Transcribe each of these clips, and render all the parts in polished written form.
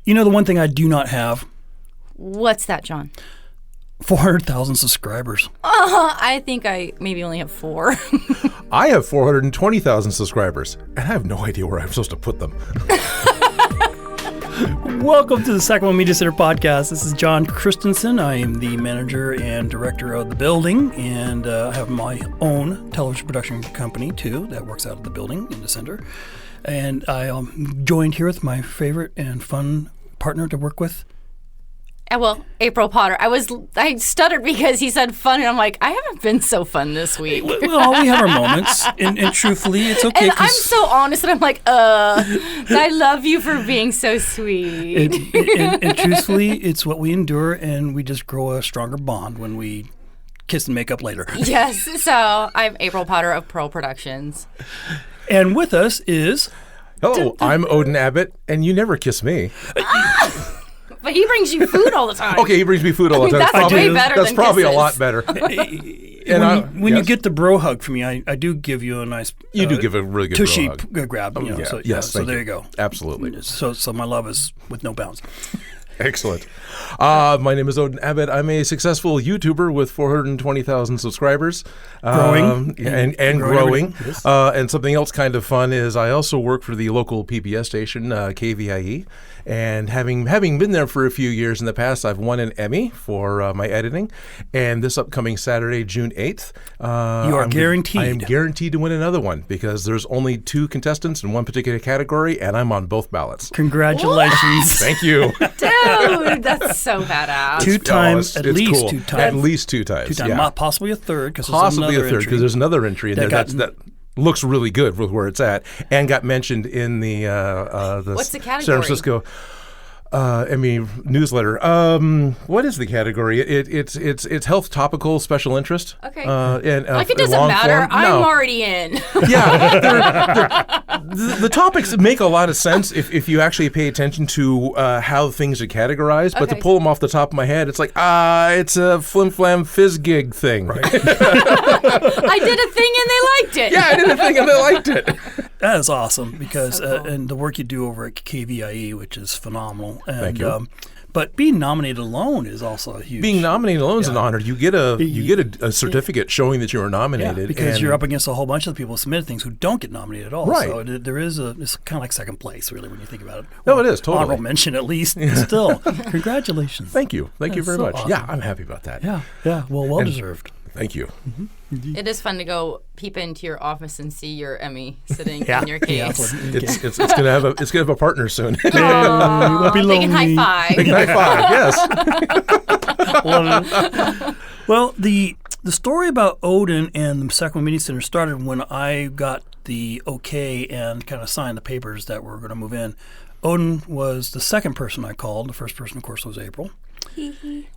You know the one thing I do not have? What's that, John? 400,000 subscribers. I think I maybe only have 4. I have 420,000 subscribers, and I have no idea where I'm supposed to put them. Welcome to the Sacramento Media Center podcast. This is John Christensen. I am the manager and director of the building, and I have my own television production company, too, that works out of the building in the center. And I am joined here with my favorite and fun partner to work with. Well, April Potter. I stuttered because he said fun, and I'm like, I haven't been so fun this week. Well, we have our moments, and truthfully, it's okay. And I'm so honest, and I'm like, I love you for being so sweet. And truthfully, it's what we endure, and we just grow a stronger bond when we kiss and make up later. Yes, so I'm April Potter of Pearl Productions. And with us is... Hello, I'm Odin Abbott, and you never kiss me. But he brings you food all the time. Okay, he brings me food all the time. That's way better That's than probably kisses. a lot better. When you get the bro hug from me, I do give you a nice... You do give a really good tushy bro hug. grab. You know, Yeah. so, Yes, so there you go. Absolutely. So my love is with no bounds. Excellent. My name is Odin Abbott. I'm a successful YouTuber with 420,000 subscribers. Growing. And growing. Yes. And something else kind of fun is I also work for the local PBS station, KVIE. And having been there for a few years in the past, I've won an Emmy for my editing. And this upcoming Saturday, June 8th, You are guaranteed. I am guaranteed to win another one because there's only 2 contestants in one particular category, and I'm on both ballots. Congratulations. Thank you. Dude, that's so badass. Two times, It's at least cool. 2 times. At least 2 times. Two times. Yeah. Possibly a third. Possibly a third because there's another entry in there that looks really good with where it's at and got mentioned in the What's the category? San Francisco Emmy newsletter. What is the category? It's health topical special interest. Okay. And, like it doesn't matter. I'm already in. Yeah. The topics make a lot of sense if you actually pay attention to how things are categorized. But to pull them off the top of my head, it's like, it's a flim flam fizz gig thing. Right. I did a thing and they liked it. Yeah, I did a thing and they liked it. That is awesome because So cool. and the work you do over at KVIE, which is phenomenal. And, Thank you. But being nominated alone is also a huge. Being nominated alone is an honor. You get a certificate showing that you were nominated. Because you're up against a whole bunch of people who submitted things who don't get nominated at all. Right. So there is it's kind of like second place, really, when you think about it. No, it is, totally. Honorable mention, at least. Still, congratulations. Thank you. Thank you very so much. awesome. Yeah, I'm happy about that. Yeah. Well deserved. Thank you. It is fun to go peep into your office and see your Emmy sitting Yeah. in your case. It's gonna have a partner soon. Aw, be they can lonely. high five. High five. Yes. Well, the story about Odin and the Sacramento Media Center started when I got the okay and kind of signed the papers that we're going to move in. Odin was the second person I called. The first person, of course, was April.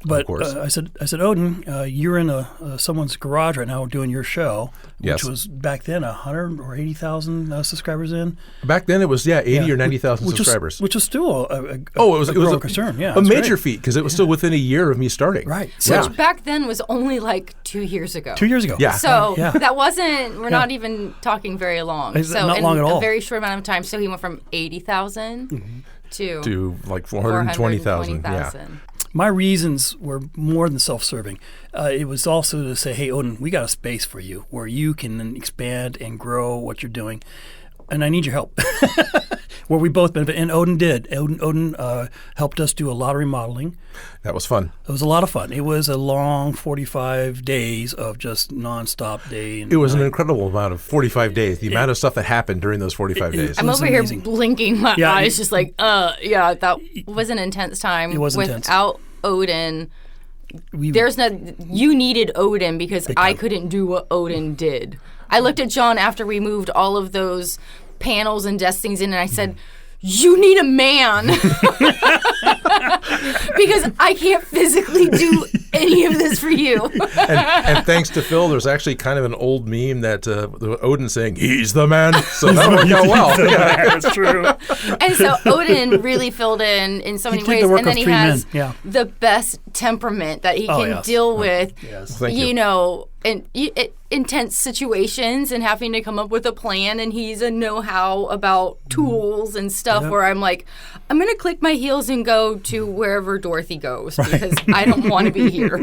But Of course. I said, Odin, you're in someone's garage right now doing your show, which Yes. was back then 100 or 80,000 subscribers in. Back then it was 80 or 90,000 which subscribers. which was still a it was growing concern. Yeah, a it's major great. feat because it was still within a year of me starting. Right. Yeah. Which back then was only like 2 years ago. 2 years ago. Yeah. So Yeah. that wasn't, we're not even talking very long. It's So not in long at all. a very short amount of time. So he went from 80,000 to like 420,000. Yeah. 420,000. My reasons were more than self-serving. It was also to say, hey, Odin, we got a space for you where you can expand and grow what you're doing, and I need your help. Where we both benefit, and Odin did. Odin helped us do a lot of remodeling. That was fun. It was a lot of fun. It was a long 45 days of just nonstop day. And It was an night. incredible amount of 45 days. The amount of stuff that happened during those 45 days. I'm was over amazing. here blinking my Yeah, eyes, just like, that was an intense time. It was intense. Without Odin, you needed Odin because I couldn't do what Odin did. I looked at John after we moved all of those panels and desk things in, and I said, you need a man because I can't physically do any of this for you. and thanks to Phil, there's actually kind of an old meme that Odin saying, he's the man. So that worked out well. Yeah. That's true. And so Odin really filled in so many did ways. the work And then of he 3 has men, yeah. the best temperament that he can yes. deal with. Yes. Thank you. You know, and it intense situations and having to come up with a plan, and he's a know-how about tools and stuff where I'm like, I'm going to click my heels and go to wherever Dorothy goes because I don't want to be here.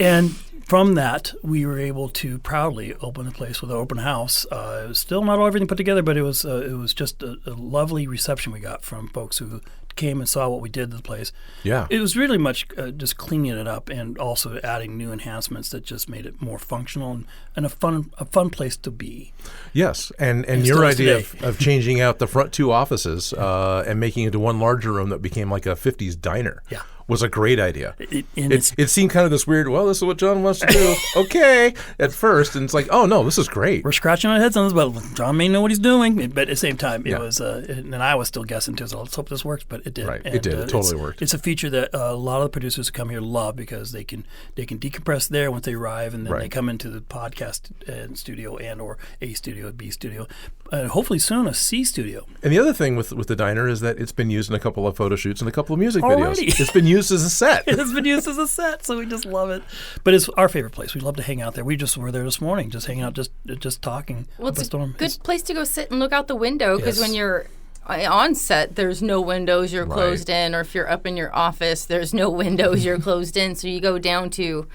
And from that, we were able to proudly open the place with an open house. It was still not all everything put together, but it was just a lovely reception we got from folks who came and saw what we did to the place. Yeah. It was really much just cleaning it up and also adding new enhancements that just made it more functional and a fun place to be. Yes, and your idea of changing out the front two offices and making it into one larger room that became like a 50s diner. Yeah. Was a great idea. It seemed kind of this weird, well, this is what John wants to do. Okay, at first. And it's like, oh, no, this is great. We're scratching our heads on this, but John may know what he's doing. But at the same time, it was, and I was still guessing too, so let's hope this works, but it did. Right, and, it did. It totally worked. It's a feature that a lot of the producers who come here love because they can decompress there once they arrive, and then they come into the podcast studio and or A studio, B studio, and hopefully soon a C studio. And the other thing with the diner is that it's been used in a couple of photo shoots and a couple of music Already? videos. It's been used as a set. It's been used as a set, so we just love it. But it's our favorite place. We love to hang out there. We just were there this morning, just hanging out, just talking. Well, it's a storm. good place to go sit and look out the window because Yes. when you're on set, there's no windows, you're closed in, or if you're up in your office, there's no windows, you're closed in. So you go down to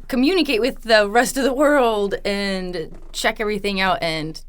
communicate with the rest of the world and check everything out and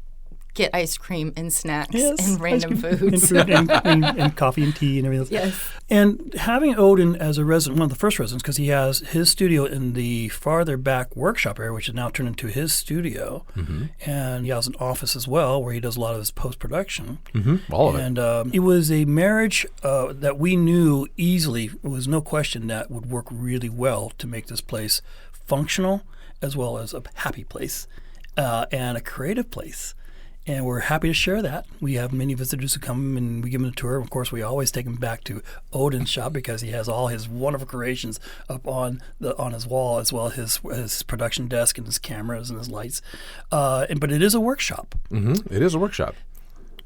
get ice cream and snacks and random foods. And coffee and tea and everything else. Yes. And having Odin as a resident, one of the first residents, because he has his studio in the farther back workshop area, which is now turned into his studio. Mm-hmm. And he has an office as well where he does a lot of his post-production. Mm-hmm. All of it. And it was a marriage that we knew easily, it was no question that would work really well to make this place functional as well as a happy place and a creative place. And we're happy to share that. We have many visitors who come and we give them a tour. Of course, we always take them back to Odin's shop because he has all his wonderful creations up on his wall, as well as his production desk and his cameras and his lights. But it is a workshop. Mm-hmm. It is a workshop.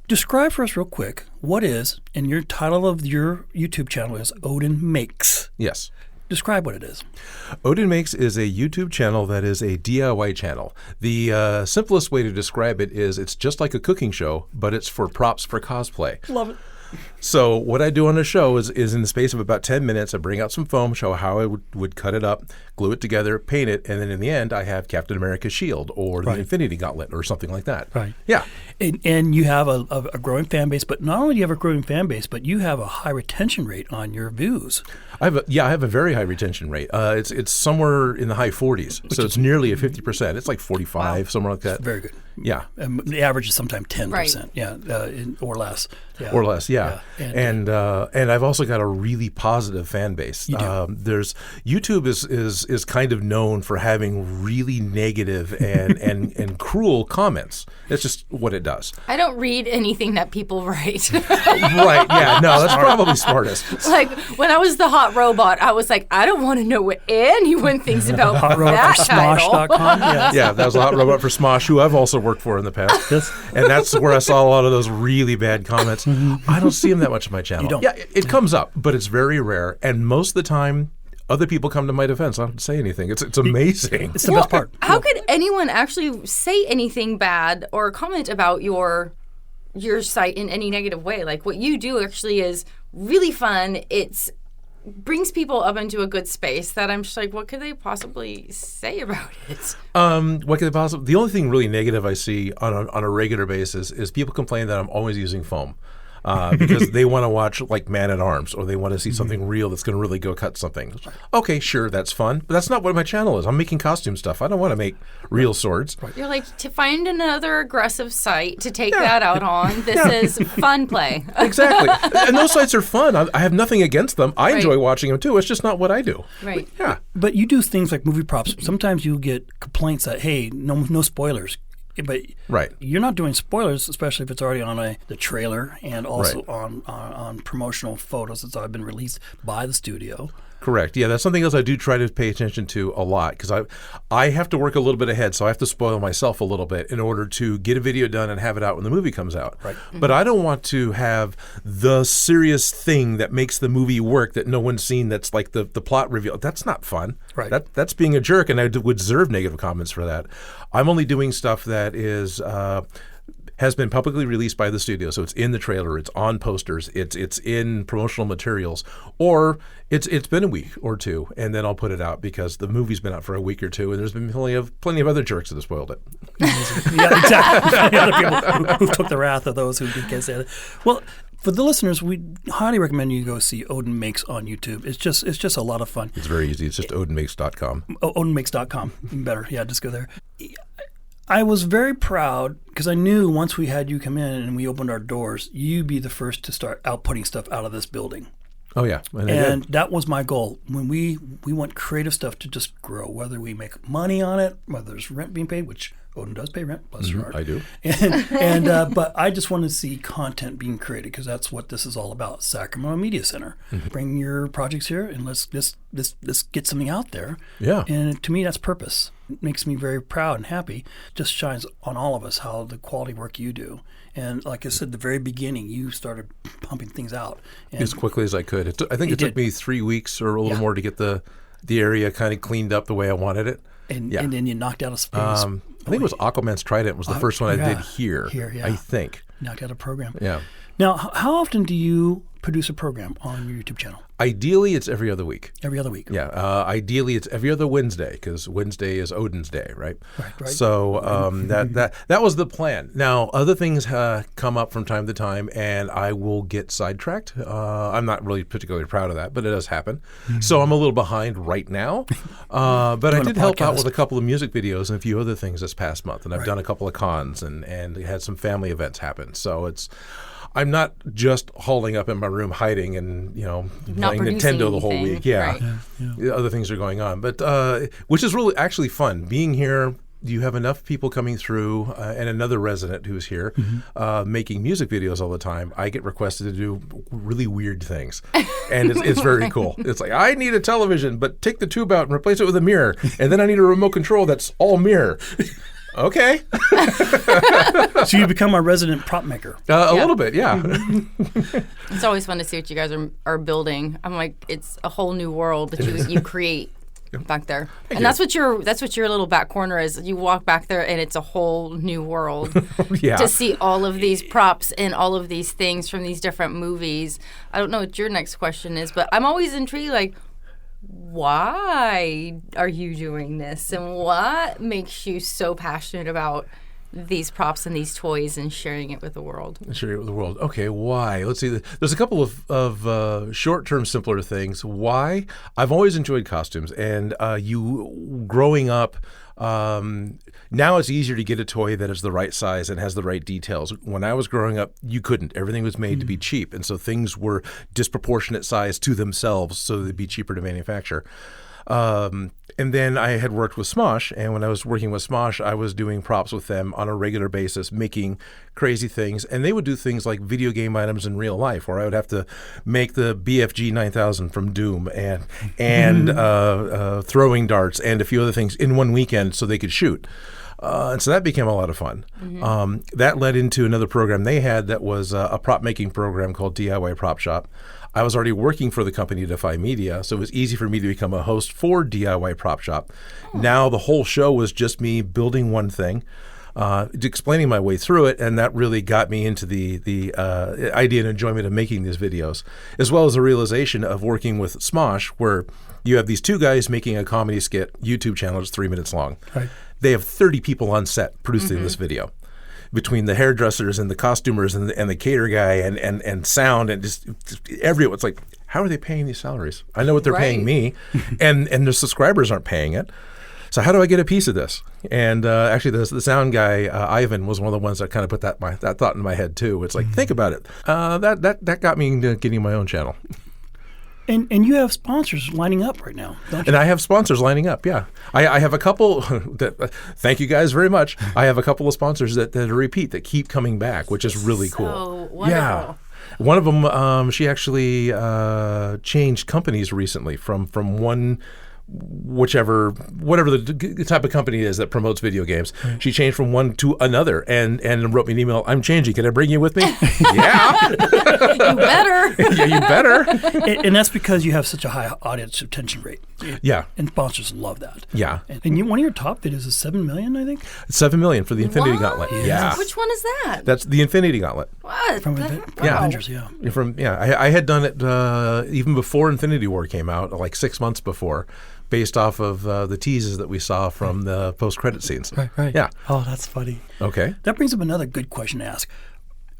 Describe for us real quick what is, and your title of your YouTube channel is Odin Makes. Yes. Describe what it is. Odin Makes is a YouTube channel that is a DIY channel. The simplest way to describe it is it's just like a cooking show, but it's for props for cosplay. Love it. So what I do on the show is in the space of about 10 minutes, I bring out some foam, show how I would cut it up, glue it together, paint it, and then in the end, I have Captain America's shield or the Infinity Gauntlet or something like that. Right. Yeah. And you have a growing fan base, but not only do you have a growing fan base, but you have a high retention rate on your views. I have a very high retention rate. It's somewhere in the high 40s, so it's nearly a 50%. It's like 45, somewhere like that. Very good. Yeah. And the average is sometimes 10%. Right. Yeah, or less. Yeah. Or less, yeah. And I've also got a really positive fan base. You do. YouTube is kind of known for having really negative and cruel comments. That's just what it does. I don't read anything that people write. Right, yeah. No, that's probably smartest. Like, when I was the hot robot, I was like, I don't want to know what anyone thinks about Hot Robot that for title. Smosh.com. Yes. Yeah, that was a hot robot for Smosh, who I've also worked for in the past. Yes. And that's where I saw a lot of those really bad comments. I don't see them that much on my channel. You don't. Yeah, it comes up, but it's very rare. And most of the time, other people come to my defense. I don't have to say anything. It's amazing. It's the best part. How could anyone actually say anything bad or comment about your site in any negative way? Like, what you do actually is really fun. It's brings people up into a good space that I'm just like, what could they possibly say about it? What could they possibly? The only thing really negative I see on a regular basis is people complain that I'm always using foam. Because they want to watch like Man at Arms, or they want to see something real that's going to really go cut something. Okay, sure, that's fun, but that's not what my channel is. I'm making costume stuff. I don't want to make real swords. You're like, to find another aggressive site to take that out on. This is fun play. Exactly, and those sites are fun. I have nothing against them. I enjoy watching them too. It's just not what I do. Right. Yeah. But you do things like movie props. Sometimes you get complaints that, hey, no spoilers. But you're not doing spoilers, especially if it's already on the trailer and also on promotional photos that's already been released by the studio. Correct. Yeah, that's something else I do try to pay attention to a lot because I have to work a little bit ahead, so I have to spoil myself a little bit in order to get a video done and have it out when the movie comes out. Right. But I don't want to have the serious thing that makes the movie work that no one's seen that's like the plot reveal. That's not fun. Right. That's being a jerk, and I would deserve negative comments for that. I'm only doing stuff that is has been publicly released by the studio, so it's in the trailer, it's on posters, it's in promotional materials, or it's been a week or two, and then I'll put it out because the movie's been out for a week or two, and there's been plenty of other jerks that have spoiled it. Yeah, exactly. Other people who took the wrath of those who can't say that. Well, for the listeners, we highly recommend you go see Odin Makes on YouTube. It's just a lot of fun. It's very easy. It's just odinmakes.com. Odinmakes.com. Even better. Yeah, just go there. I was very proud because I knew once we had you come in and we opened our doors, you'd be the first to start outputting stuff out of this building. Oh, yeah. And that was my goal. When we want creative stuff to just grow, whether we make money on it, whether there's rent being paid, which Odin does pay rent, bless your heart. I do. But I just want to see content being created because that's what this is all about. Sacramento Media Center. Bring your projects here and let's get something out there. Yeah. And to me, that's purpose. It makes me very proud and happy. Just shines on all of us how the quality work you do. And like I said, the very beginning, you started pumping things out. And as quickly as I could. I think it took me 3 weeks or a little more to get the area kind of cleaned up the way I wanted it. And then you knocked out a space. I think it was Aquaman's Trident was the first one I did here, I think. Knocked out a program. Yeah. Now, how often do you produce a program on your YouTube channel? Ideally, it's every other week. Every other week. Yeah. Ideally, it's every other Wednesday because Wednesday is Odin's Day, right? Right. So that was the plan. Now, other things come up from time to time, and I will get sidetracked. I'm not really particularly proud of that, but it does happen. So I'm a little behind right now. But I did help out with a couple of music videos and a few other things this past month, and I've done a couple of cons and had some family events happen. So I'm not just holding up in my room hiding and playing Nintendo the whole week. Yeah. Other things are going on, but which is really actually fun. Being here, you have enough people coming through, and another resident who's here making music videos all the time. I get requested to do really weird things, and it's very cool. It's like, I need a television, but take the tube out and replace it with a mirror, and then I need a remote control that's all mirror. Okay. So you become a resident prop maker. A little bit, yeah. It's always fun to see what you guys are building. I'm like, it's a whole new world that you create back there. And that's what your little back corner is. You walk back there and it's a whole new world. To see all of these props and all of these things from these different movies. I don't know what your next question is, but I'm always intrigued, like, why are you doing this, and what makes you so passionate about these props and these toys and sharing it with the world? Okay, why? Let's see. There's a couple of short-term, simpler things. Why? I've always enjoyed costumes, and you growing up. Now it's easier to get a toy that is the right size and has the right details. When I was growing up, you couldn't. Everything was made to be cheap, and so things were disproportionate size to themselves, so they'd be cheaper to manufacture. And then I had worked with Smosh, and when I was working with Smosh, I was doing props with them on a regular basis, making crazy things. And they would do things like video game items in real life, where I would have to make the BFG 9000 from Doom and throwing darts and a few other things in one weekend so they could shoot. And so that became a lot of fun. That led into another program they had that was a prop making program called DIY Prop Shop. I was already working for the company Defy Media, so it was easy for me to become a host for DIY Prop Shop. Now the whole show was just me building one thing, explaining my way through it, and that really got me into the idea and enjoyment of making these videos, as well as the realization of working with Smosh, where you have these two guys making a comedy skit YouTube channel that's 3 minutes long. Right. They have 30 people on set producing this video, between the hairdressers and the costumers and the cater guy and sound and just everyone. It's like, how are they paying these salaries? I know what they're paying me, and the subscribers aren't paying it. So how do I get a piece of this? And actually, the sound guy Ivan was one of the ones that kind of put that thought in my head too. It's like, think about it. That got me into getting my own channel. And you have sponsors lining up right now, don't you? And I have sponsors lining up, yeah. I have a couple that, thank you guys very much. I have a couple of sponsors that repeat, that keep coming back, which is really cool. Wonderful. Yeah. One of them, she actually changed companies recently from one, whatever the type of company is that promotes video games. Right. She changed from one to another and wrote me an email. I'm changing. Can I bring you with me? Yeah. You better. Yeah, you better. And that's because you have such a high audience retention rate. Yeah. And sponsors love that. Yeah. And one of your top videos is 7 million, I think? 7 million for the Infinity What? Gauntlet. Yeah. Which one is that? That's the Infinity Gauntlet. What? From Avengers, yeah. I had done it even before Infinity War came out, like 6 months before, based off of the teases that we saw from the post-credit scenes. Right. Yeah. Oh, that's funny. Okay. That brings up another good question to ask.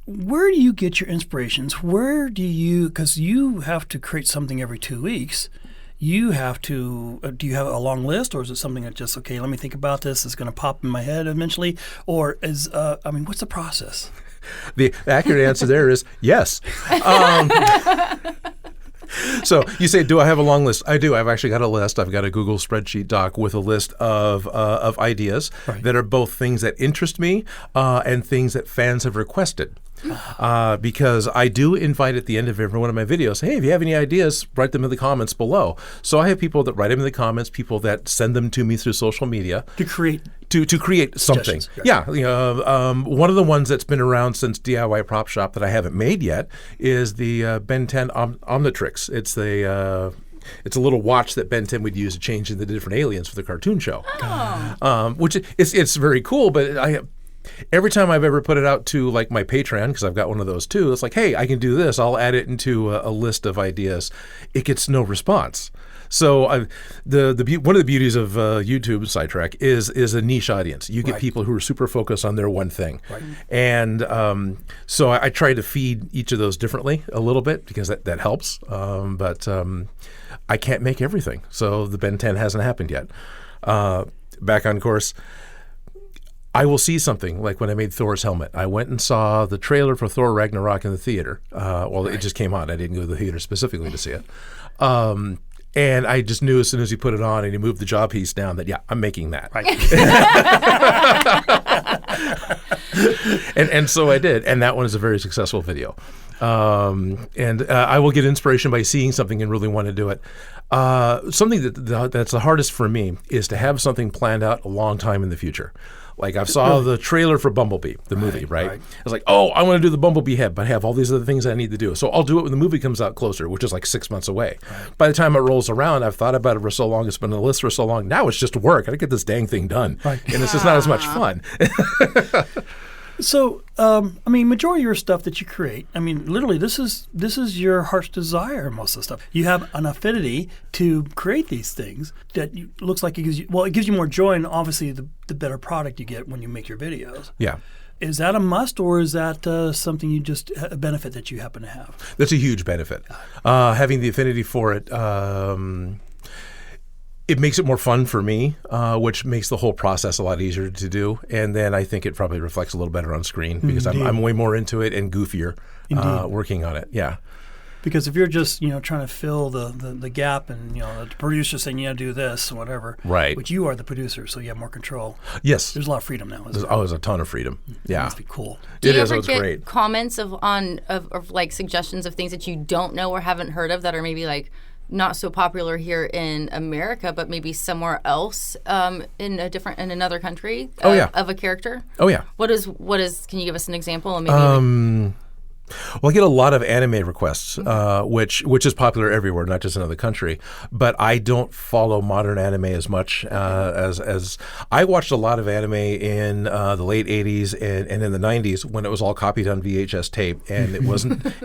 Where do you get your inspirations? Because you have to create something every 2 weeks. You have to, do you have a long list, or is it something that just, okay, let me think about this, it's going to pop in my head eventually? Or what's the process? The accurate answer there is yes. So you say, do I have a long list? I do. I've actually got a list. I've got a Google spreadsheet doc with a list of ideas that are both things that interest me and things that fans have requested. Because I do invite at the end of every one of my videos, hey, if you have any ideas, write them in the comments below. So I have people that write them in the comments, people that send them to me through social media. To create something. Yeah. One of the ones that's been around since DIY Prop Shop that I haven't made yet is the Ben 10 Omnitrix. It's a little watch that Ben 10 would use to change into different aliens for the cartoon show. Oh. Which it's very cool, but every time I've ever put it out to like my Patreon, because I've got one of those too, it's like, hey, I can do this. I'll add it into a list of ideas. It gets no response. So one of the beauties of YouTube Sidetrack is a niche audience. You get people who are super focused on their one thing, and so I try to feed each of those differently a little bit because that helps. But I can't make everything, so the Ben 10 hasn't happened yet. Back on course. I will see something like when I made Thor's helmet. I went and saw the trailer for Thor Ragnarok in the theater. It just came on. I didn't go to the theater specifically to see it. And I just knew as soon as he put it on and he moved the jaw piece down that, yeah, I'm making that. Right. and so I did. And that one is a very successful video. I will get inspiration by seeing something and really want to do it. Something that's the hardest for me is to have something planned out a long time in the future. Like I saw the trailer for Bumblebee, the movie, right? I was like, oh, I want to do the Bumblebee head, but I have all these other things I need to do. So I'll do it when the movie comes out closer, which is like 6 months away. Right. By the time it rolls around, I've thought about it for so long, it's been on the list for so long. Now it's just work. I got to get this dang thing done. Right. And it's just not as much fun. So, majority of your stuff that you create, literally, this is your heart's desire, most of the stuff. You have an affinity to create these things that looks like it gives you more joy, and obviously the better product you get when you make your videos. Yeah. Is that a must, or is that something a benefit that you happen to have? That's a huge benefit. Having the affinity for it, it makes it more fun for me, which makes the whole process a lot easier to do. And then I think it probably reflects a little better on screen because I'm way more into it and goofier working on it. Yeah. Because if you're just trying to fill the gap and the producer saying do this whatever, right? Which you are the producer, so you have more control. Yes, there's a lot of freedom now. There's a ton of freedom. Yeah, it must be cool. Do you ever get great comments of like suggestions of things that you don't know or haven't heard of that are maybe like not so popular here in America, but maybe somewhere else in another country of a character? Oh yeah. What is? Can you give us an example? And maybe well, I get a lot of anime requests, which is popular everywhere, not just in another country. But I don't follow modern anime as much as I watched a lot of anime in the late 80s and in the 90s when it was all copied on VHS tape, and it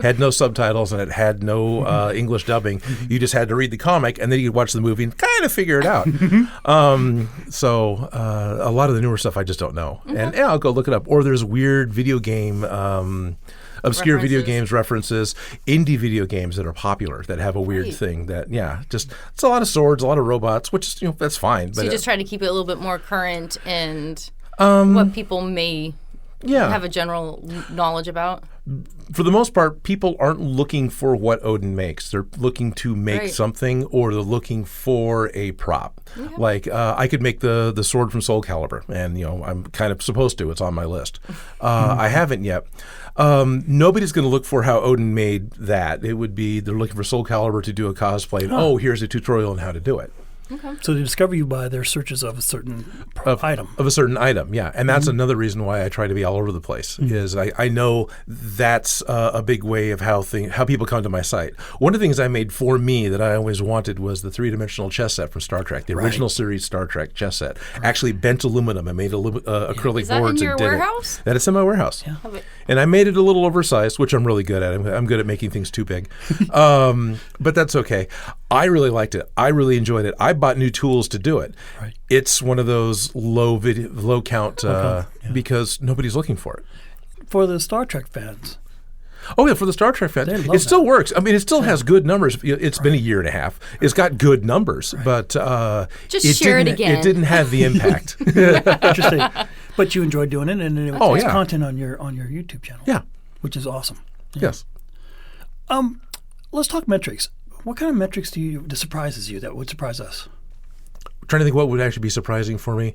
had no subtitles and it had no English dubbing. You just had to read the comic and then you could watch the movie and kind of figure it out. So a lot of the newer stuff I just don't know, and I'll go look it up. Or there's weird video game. Obscure video games references, indie video games that are popular that have a weird thing that, it's a lot of swords, a lot of robots, which is, that's fine. So you just try to keep it a little bit more current and what people may have a general knowledge about? for the most part, people aren't looking for what Odin makes. They're looking to make something, or they're looking for a prop. Yeah. Like I could make the sword from Soul Calibur, and I'm kind of supposed to. It's on my list. I haven't yet. Nobody's going to look for how Odin made that. It would be they're looking for Soul Calibur to do a cosplay. And, here's a tutorial on how to do it. Okay. So they discover you by their searches of a certain item. Of a certain item, yeah. And that's another reason why I try to be all over the place, is I know that's a big way of how people come to my site. One of the things I made for me that I always wanted was the 3-dimensional chess set from Star Trek, the original series Star Trek chess set. Actually bent aluminum. I made acrylic is that boards in your and did warehouse? That is in my warehouse. Yeah. And I made it a little oversized, which I'm really good at. I'm good at making things too big. But that's okay. I really liked it. I really enjoyed it. I bought new tools to do it. Right. It's one of those low count because nobody's looking for it. For the Star Trek fans. Oh, yeah, for the Star Trek fans. It still works. I mean, it still has good numbers. It's been a year and a half. It's got good numbers, but just share it again. It didn't have the impact. Interesting. But you enjoyed doing it, and it's content on your YouTube channel. Yeah. Which is awesome. Yeah. Yes. Let's talk metrics. What kind of metrics that surprises you, that would surprise us? I'm trying to think what would actually be surprising for me.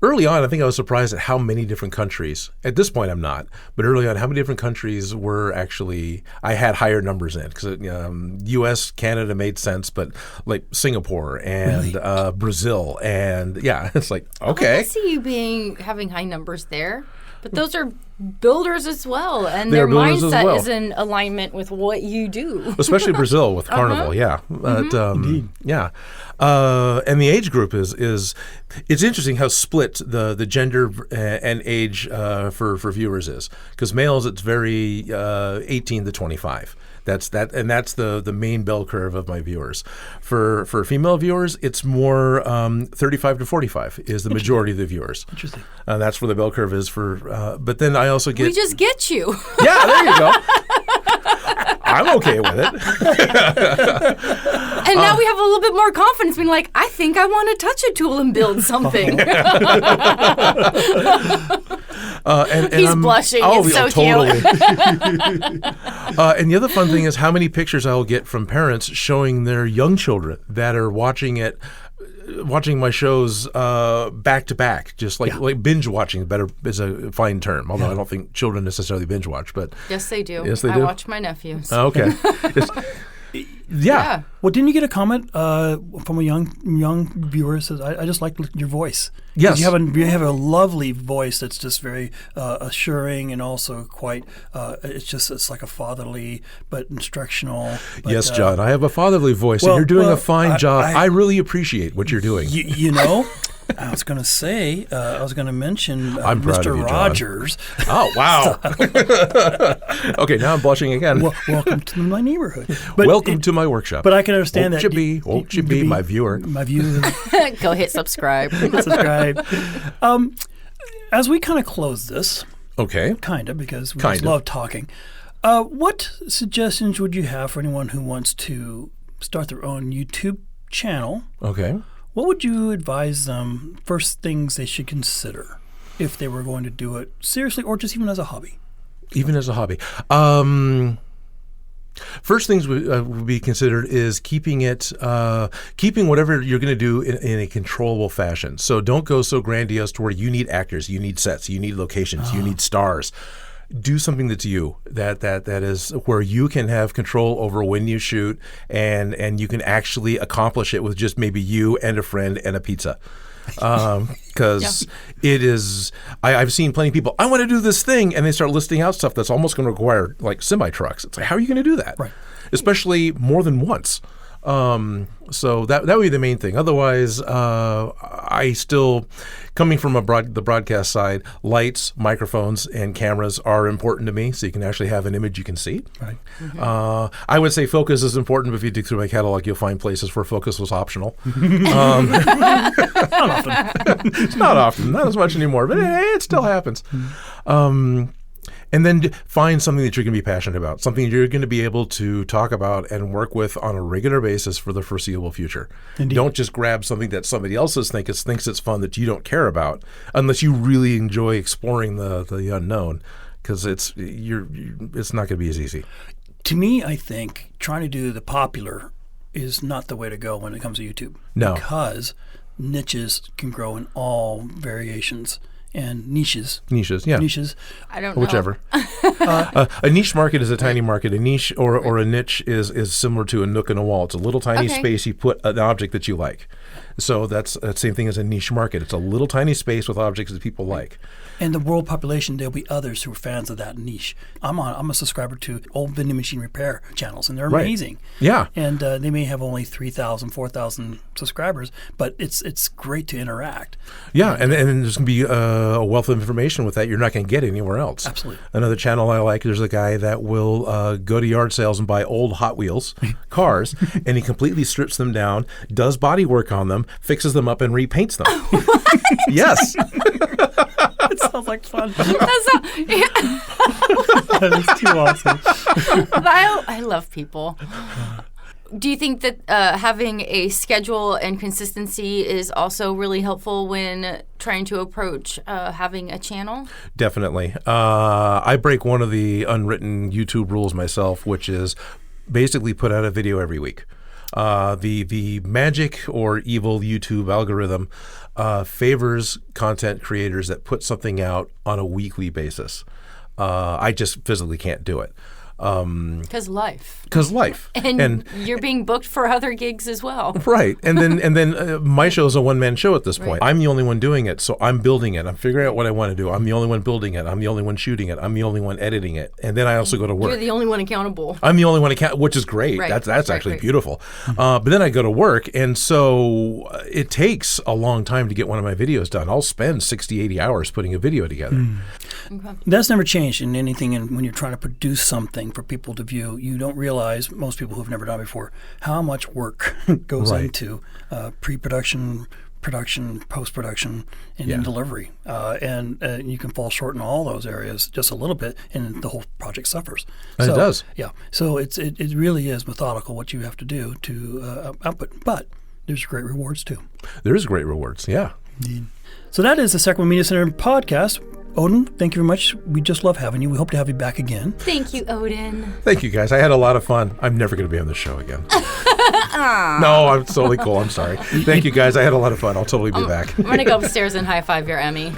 Early on, I think I was surprised at how many different countries. At this point, I'm not. But early on, how many different countries were actually I had higher numbers in? Because U.S., Canada made sense, but like Singapore and Brazil, and it's like, okay. I see you having high numbers there. But those are builders as well, and their mindset is in alignment with what you do. Especially Brazil with Carnival, yeah. But, yeah. And the age group is it's interesting how split the gender and age for viewers is. Because males, it's very 18 to 25. That's the main bell curve of my viewers. For female viewers, it's more 35 to 45 is the majority of the viewers. Interesting. That's where the bell curve is for. But then I also get. We just get you. Yeah, there you go. I'm okay with it. And now we have a little bit more confidence, being like, I think I want to touch a tool and build something. He's blushing. It's so totally. And the other fun thing is how many pictures I will get from parents showing their young children that are watching my shows back to back, just like binge watching. Better is a fine term, although I don't think children necessarily binge watch. But yes, they do. Yes, they do. I watch my nephews. Okay. Yeah. Well, didn't you get a comment from a young viewer that says, "I just like your voice." Yes. You have a lovely voice that's just very assuring and also quite. It's like a fatherly but instructional. But, yes, John, I have a fatherly voice, and you're doing a fine job. I really appreciate what you're doing. I was going to say, I was going to mention I'm proud Mr. of you, Rogers. Oh, wow. Okay, now I'm blushing again. Welcome to my neighborhood. Welcome to my workshop. But I can understand won't that. Won't you be my viewer? My viewer. Go hit subscribe. As we kind of close this. Okay. Kind of, because we just love talking. What suggestions would you have for anyone who wants to start their own YouTube channel? Okay. What would you advise them, first things they should consider if they were going to do it seriously or just even as a hobby? Even as a hobby. First things would be considered is keeping whatever you're going to do in a controllable fashion. So don't go so grandiose to where you need actors, you need sets, you need locations, you need stars. Do something that's you, that is where you can have control over when you shoot, and you can actually accomplish it with just maybe you and a friend and a pizza. Because it is, I've seen plenty of people, I want to do this thing, and they start listing out stuff that's almost going to require like semi-trucks. It's like, how are you going to do that? Right. Especially more than once. So that would be the main thing. Otherwise, I still, coming from the broadcast side, lights, microphones, and cameras are important to me. So you can actually have an image you can see. Right. Mm-hmm. I would say focus is important, but if you dig through my catalog, you'll find places where focus was optional. Not often. It's not often, not as much anymore, but it still happens. And then find something that you're going to be passionate about, something you're going to be able to talk about and work with on a regular basis for the foreseeable future. Indeed. Don't just grab something that somebody else thinks it's fun that you don't care about, unless you really enjoy exploring the unknown. because it's not going to be as easy. To me, I think trying to do the popular is not the way to go when it comes to YouTube. No. Because niches can grow in all variations. And niches. Niches, yeah. Niches. I don't know. Whichever. A niche market is a tiny market. A niche or a niche is similar to a nook in a wall. It's a little tiny space you put an object that you like. So that's the same thing as a niche market. It's a little tiny space with objects that people like. And the world population, there'll be others who are fans of that niche. I'm a subscriber to old vending machine repair channels, and they're amazing. Yeah. And they may have only 3,000, 4,000 subscribers, but it's great to interact. Yeah, and there's going to be a wealth of information with that you're not going to get anywhere else. Absolutely. Another channel I like, there's a guy that will go to yard sales and buy old Hot Wheels cars, and he completely strips them down, does body work on them, fixes them up, and repaints them. Yes. It sounds like fun. That is too awesome. I love people. Do you think that having a schedule and consistency is also really helpful when trying to approach having a channel? Definitely. I break one of the unwritten YouTube rules myself, which is basically put out a video every week. The magic or evil YouTube algorithm favors content creators that put something out on a weekly basis. I just physically can't do it. Because life. And you're being booked for other gigs as well. Right. And then my show is a one-man show at this point. I'm the only one doing it, so I'm building it. I'm figuring out what I want to do. I'm the only one building it. I'm the only one shooting it. I'm the only one editing it. And then I also go to work. You're the only one accountable. I'm the only one which is great. Right. That's actually beautiful. But then I go to work, and so it takes a long time to get one of my videos done. I'll spend 60, 80 hours putting a video together. Okay. That's never changed in anything. And when you're trying to produce something for people to view, you don't realize, most people who've never done it before, how much work goes into pre-production, production, post-production, and then delivery. And you can fall short in all those areas just a little bit, and the whole project suffers. And it does. Yeah. So it really is methodical what you have to do to output. But there's great rewards, too. There is great rewards, yeah. Indeed. So that is the Sacramento Media Center podcast. Odin, thank you very much. We just love having you. We hope to have you back again. Thank you, Odin. Thank you, guys. I had a lot of fun. I'm never going to be on this show again. No, I'm totally cool. I'm sorry. Thank you, guys. I had a lot of fun. I'll totally be back. I'm going to go upstairs and high-five your Emmy.